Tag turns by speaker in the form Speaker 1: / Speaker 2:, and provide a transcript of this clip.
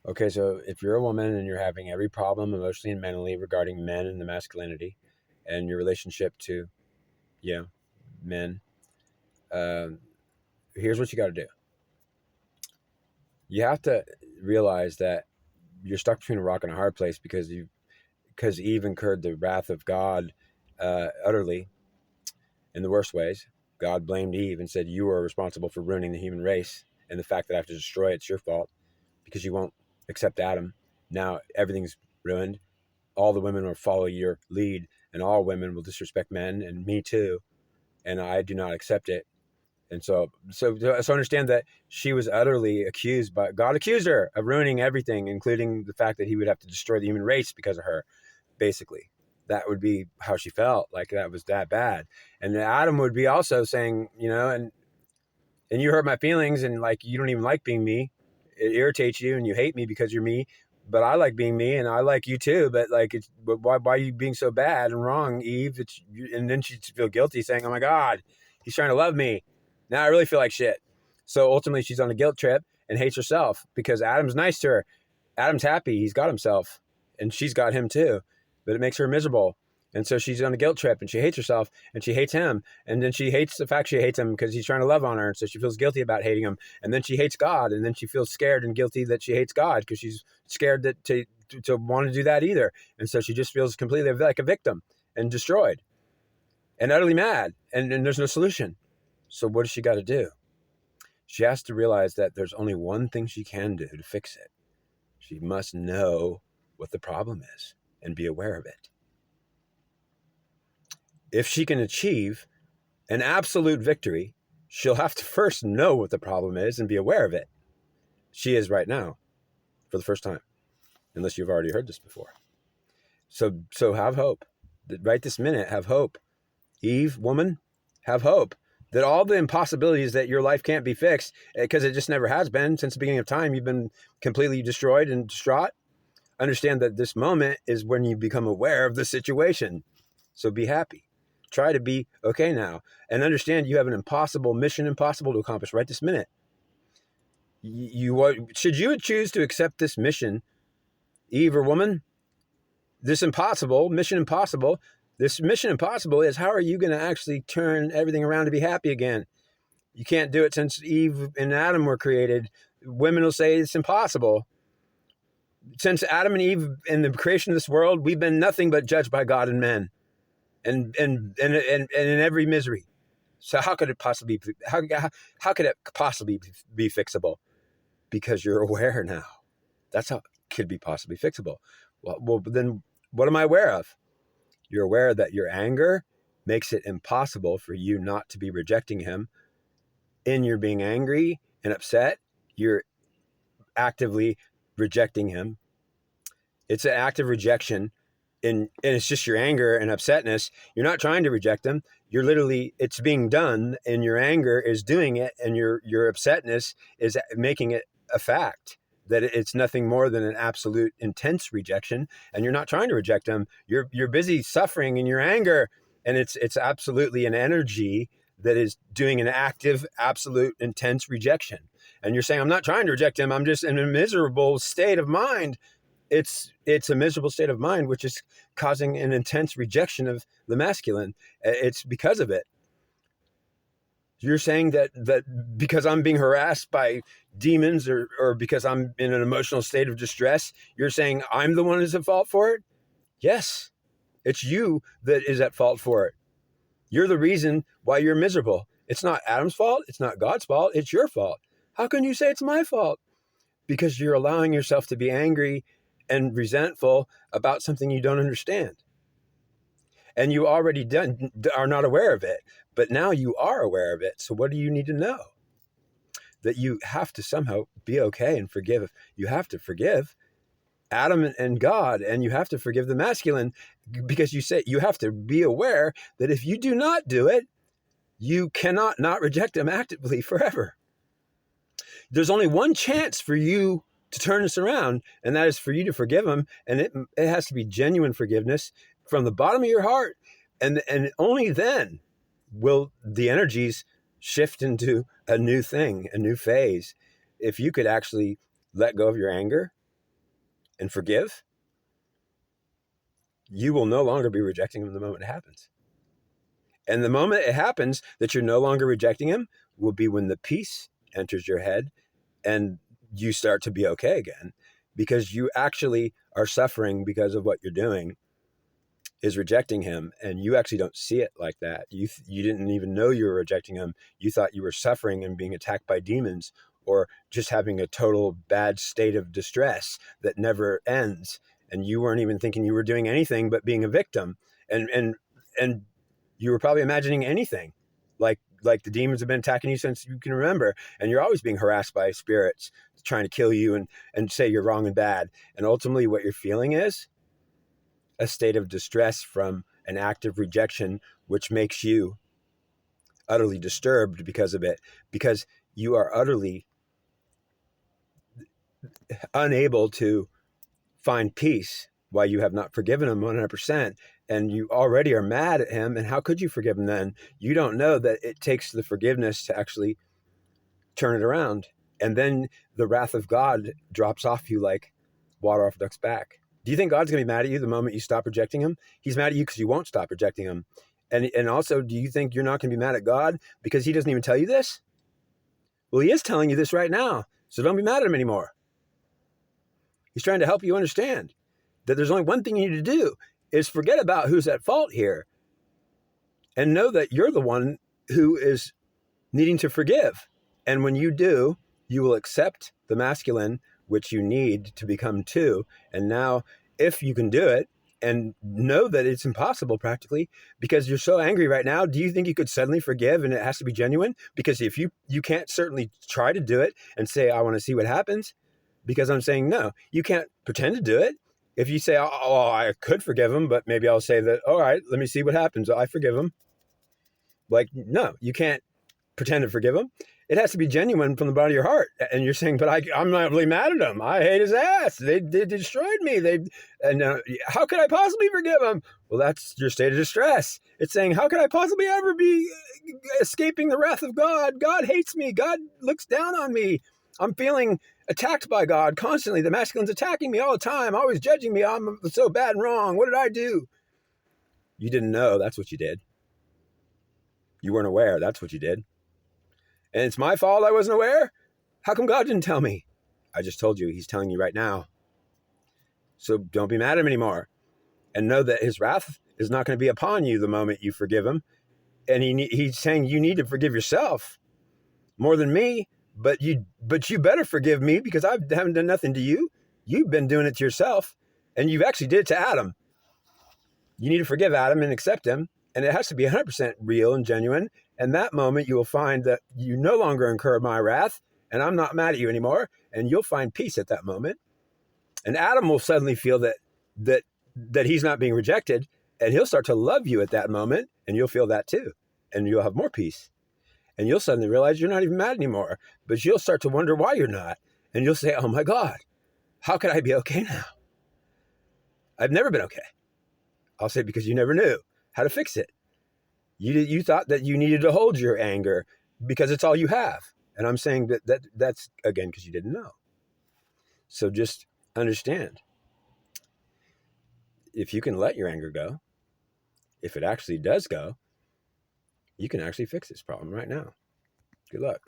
Speaker 1: Okay, so if you're a woman and you're having every problem emotionally and mentally regarding men and the masculinity and your relationship to, you know, men, um, here's what you got to do. You have to realize that you're stuck between a rock and a hard place because Eve incurred the wrath of God utterly in the worst ways. God blamed Eve and said, "You are responsible for ruining the human race, and the fact that I have to destroy it's your fault because you won't accept Adam. Now everything's ruined. All the women will follow your lead, and all women will disrespect men, and me too. And I do not accept it." And so understand that she was utterly accused by God, accused her of ruining everything, including the fact that he would have to destroy the human race because of her. Basically, that would be how she felt, like that was that bad. And Adam would be also saying, and you hurt my feelings, and like you don't even like being me. It irritates you, and you hate me because you're me. But I like being me, and I like you too. But like, but why are you being so bad and wrong, Eve? And then she'd feel guilty, saying, "Oh my God, he's trying to love me. Now I really feel like shit." So ultimately, she's on a guilt trip and hates herself because Adam's nice to her. Adam's happy; he's got himself, and she's got him too. But it makes her miserable. And so she's on a guilt trip and she hates herself and she hates him. And then she hates the fact she hates him because he's trying to love on her. And so she feels guilty about hating him. And then she hates God. And then she feels scared and guilty that she hates God because she's scared to want to do that either. And so she just feels completely like a victim and destroyed and utterly mad. And there's no solution. So what does she got to do? She has to realize that there's only one thing she can do to fix it. She must know what the problem is and be aware of it. If she can achieve an absolute victory, she'll have to first know what the problem is and be aware of it. She is right now for the first time, unless you've already heard this before. So have hope. Right this minute, have hope. Eve, woman, have hope that all the impossibilities that your life can't be fixed, because it just never has been since the beginning of time, you've been completely destroyed and distraught. Understand that this moment is when you become aware of the situation. So be happy. Try to be okay now and understand you have an mission impossible to accomplish right this minute. Should you choose to accept this mission, Eve or woman, this mission impossible is how are you going to actually turn everything around to be happy again? You can't do it since Eve and Adam were created. Women will say it's impossible. Since Adam and Eve in the creation of this world, we've been nothing but judged by God and men. And in every misery. So how could it possibly be fixable? Because you're aware now. That's how it could be possibly fixable. Well, then what am I aware of? You're aware that your anger makes it impossible for you not to be rejecting him. In your being angry and upset, you're actively rejecting him. It's an act of rejection. And it's just your anger and upsetness. You're not trying to reject them. You're literally, it's being done, and your anger is doing it, and your upsetness is making it a fact that it's nothing more than an absolute intense rejection. And you're not trying to reject them. You're busy suffering in your anger, and it's absolutely an energy that is doing an active, absolute, intense rejection. And you're saying, I'm not trying to reject him. I'm just in a miserable state of mind. It's a miserable state of mind, which is causing an intense rejection of the masculine. It's because of it. You're saying that because I'm being harassed by demons or because I'm in an emotional state of distress, you're saying I'm the one who's at fault for it? Yes, it's you that is at fault for it. You're the reason why you're miserable. It's not Adam's fault. It's not God's fault. It's your fault. How can you say it's my fault? Because you're allowing yourself to be angry and resentful about something you don't understand. And you already are not aware of it, but now you are aware of it. So what do you need to know? That you have to somehow be okay and forgive. You have to forgive Adam and God, and you have to forgive the masculine, because you have to be aware that if you do not do it, you cannot not reject them actively forever. There's only one chance for you to turn this around, and that is for you to forgive them. And it has to be genuine forgiveness from the bottom of your heart. And only then will the energies shift into a new thing, a new phase. If you could actually let go of your anger and forgive, you will no longer be rejecting him the moment it happens. And the moment it happens that you're no longer rejecting him will be when the peace enters your head and you start to be okay again, because you actually are suffering because of what you're doing is rejecting him, and you actually don't see it like that. You didn't even know you were rejecting him. You thought you were suffering and being attacked by demons, or just having a total bad state of distress that never ends, and you weren't even thinking you were doing anything but being a victim, and you were probably imagining anything, like the demons have been attacking you since you can remember, and you're always being harassed by spirits trying to kill you and say you're wrong and bad. And ultimately what you're feeling is a state of distress from an act of rejection, which makes you utterly disturbed because of it, because you are utterly unable to find peace while you have not forgiven him 100%, and you already are mad at him. And how could you forgive him then? You don't know that it takes the forgiveness to actually turn it around, and then the wrath of God drops off you like water off a duck's back. Do you think God's going to be mad at you the moment you stop rejecting him? He's mad at you because you won't stop rejecting him. And also, do you think you're not going to be mad at God because he doesn't even tell you this? Well, he is telling you this right now, so don't be mad at him anymore. He's trying to help you understand that there's only one thing you need to do, is forget about who's at fault here and know that you're the one who is needing to forgive. And when you do, you will accept the masculine, which you need to become two. And now, if you can do it, and know that it's impossible practically because you're so angry right now, do you think you could suddenly forgive and it has to be genuine? Because if you can't certainly try to do it and say, I want to see what happens, because I'm saying, no, you can't pretend to do it. If you say, oh, I could forgive him, but maybe I'll say that, all right, let me see what happens. I forgive him. Like, no, you can't pretend to forgive him. It has to be genuine from the bottom of your heart. And you're saying, but I'm not really mad at him. I hate his ass. They destroyed me. How could I possibly forgive him? Well, that's your state of distress. It's saying, how could I possibly ever be escaping the wrath of God? God hates me. God looks down on me. I'm feeling attacked by God constantly. The masculine's attacking me all the time, always judging me. I'm so bad and wrong. What did I do? You didn't know. That's what you did. You weren't aware. That's what you did. And it's my fault I wasn't aware? How come God didn't tell me? I just told you. He's telling you right now. So don't be mad at him anymore. And know that his wrath is not going to be upon you the moment you forgive him. And he's saying you need to forgive yourself more than me. But you better forgive me because I haven't done nothing to you. You've been doing it to yourself. And you've actually did it to Adam. You need to forgive Adam and accept him. And it has to be 100% real and genuine. And that moment you will find that you no longer incur my wrath and I'm not mad at you anymore. And you'll find peace at that moment. And Adam will suddenly feel that he's not being rejected, and he'll start to love you at that moment, and you'll feel that too. And you'll have more peace. And you'll suddenly realize you're not even mad anymore, but you'll start to wonder why you're not. And you'll say, oh my God, how could I be okay now? I've never been okay. I'll say, because you never knew how to fix it. You thought that you needed to hold your anger because it's all you have. And I'm saying that's, again, because you didn't know. So just understand, if you can let your anger go, if it actually does go, you can actually fix this problem right now. Good luck.